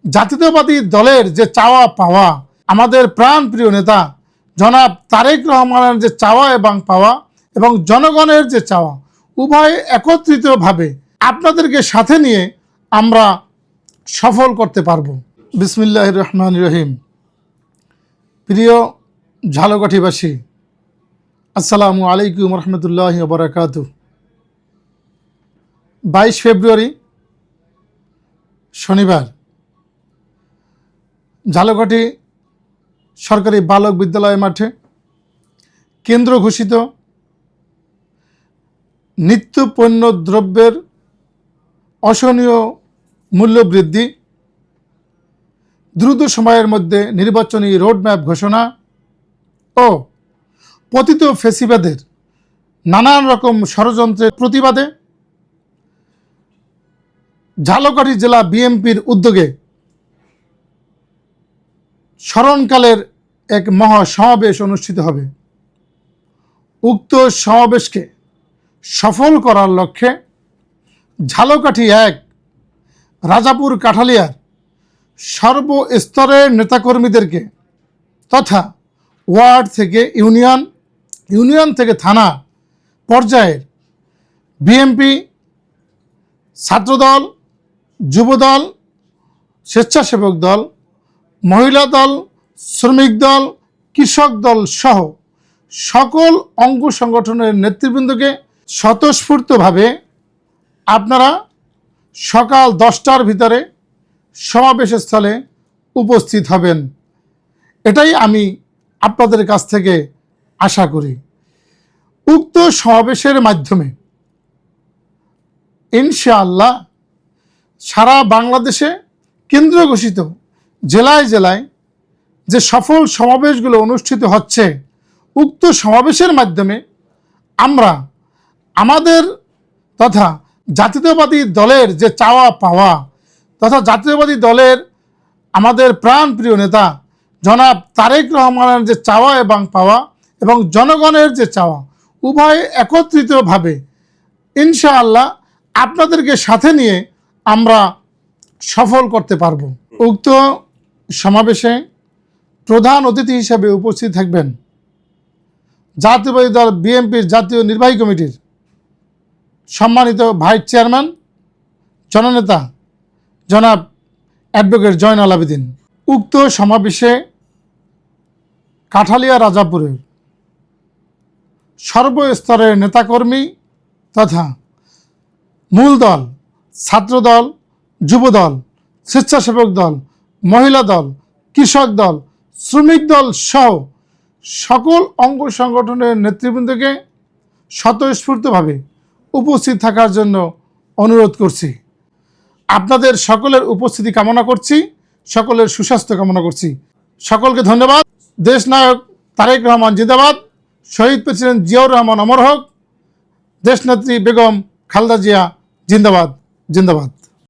জাতীয়তাবাদী দলের যে চাওয়া পাওয়া, আমাদের প্রাণপ্রিয় নেতা জনাব তারেক রহমানের যে চাওয়া এবং পাওয়া এবং জনগণের যে চাওয়া, উভয় একত্রিতভাবে আপনাদেরকে সাথে নিয়ে আমরা সফল করতে পারবো। বিসমিল্লাহির রহমানির রহিম। প্রিয় ঝালকাঠিবাসী, আসসালামু আলাইকুম রহমতুল্লাহি ওয়া বারাকাতুহু। 22 ফেব্রুয়ারি শনিবার ঝালকাঠি সরকারি বালক বিদ্যালয় মাঠে কেন্দ্র ঘোষিত নিত্য পণ্য দ্রব্যের অসহনীয় মূল্য বৃদ্ধি, দ্রুত সময়ের মধ্যে নির্বাচনী রোডম্যাপ ঘোষণা ও পতিত ফ্যাসিবাদের নানান রকম ষড়যন্ত্রের প্রতিবাদে ঝালকাঠি জেলা বিএনপির উদ্যোগে স্মরণকালের এক মহা সমাবেশ অনুষ্ঠিত হবে। উক্ত সমাবেশকে সফল করার লক্ষ্যে ঝালকাঠি 1 রাজাপুর কাঠালিয়ার সর্বস্তরের নেতাকর্মীদেরকে তথা ওয়ার্ড থেকে ইউনিয়ন থেকে থানা পর্যায়ের বিএনপি, ছাত্রদল, যুবদল, স্বেচ্ছাসেবক দল, মহিলা দল, শ্রমিক দল, কৃষক দল সহ সকল অঙ্গ সংগঠনের নেতৃবৃন্দকে স্বতঃস্ফূর্তভাবে আপনারা সকাল 10টার ভিতরে সমাবেশস্থলে উপস্থিত হবেন, এটাই আমি আপনাদের কাছ থেকে আশা করি। উক্ত সমাবেশের মাধ্যমে ইনশাআল্লাহ সারা বাংলাদেশে কেন্দ্র ঘোষিত জেলায় জেলায় যে সফল সমাবেশগুলো অনুষ্ঠিত হচ্ছে, উক্ত সমাবেশের মাধ্যমে আমরা আমাদের তথা জাতীয়তাবাদী দলের যে চাওয়া পাওয়া তথা জাতীয়তাবাদী দলের আমাদের প্রাণপ্রিয় নেতা জনাব তারেক রহমানের যে চাওয়া এবং পাওয়া এবং জনগণের যে চাওয়া, উভয় একত্রিতভাবে ইনশাআল্লাহ আপনাদেরকে সাথে নিয়ে আমরা সফল করতে পারব। উক্ত সমাবেশে প্রধান অতিথি হিসেবে উপস্থিত থাকবেন জাতীয়তাবাদী দল বিএনপির জাতীয় নির্বাহী কমিটির সম্মানিত ভাইস চেয়ারম্যান জননেতা জনাব অ্যাডভোকেট জয়নাল আবেদিন। উক্ত সমাবেশে কাঠালিয়া রাজাপুরের সর্বস্তরের নেতাকর্মী তথা মূল দল, ছাত্রদল, যুবদল, স্বেচ্ছাসেবক দল, মহিলা দল, কৃষক দল, শ্রমিক দল সহ সকল অঙ্গ সংগঠনের নেতৃবৃন্দকে স্বতঃস্ফূর্তভাবে উপস্থিত থাকার জন্য অনুরোধ করছি। আপনাদের সকলের উপস্থিতি কামনা করছি, সকলের সুস্বাস্থ্য কামনা করছি। সকলকে ধন্যবাদ। দেশ নায়ক তারেক রহমান জিন্দাবাদ, শহীদ প্রেসিডেন্ট জিয়াউর রহমান অমর হোক, দেশনেত্রী বেগম খালেদা জিয়া জিন্দাবাদ জিন্দাবাদ।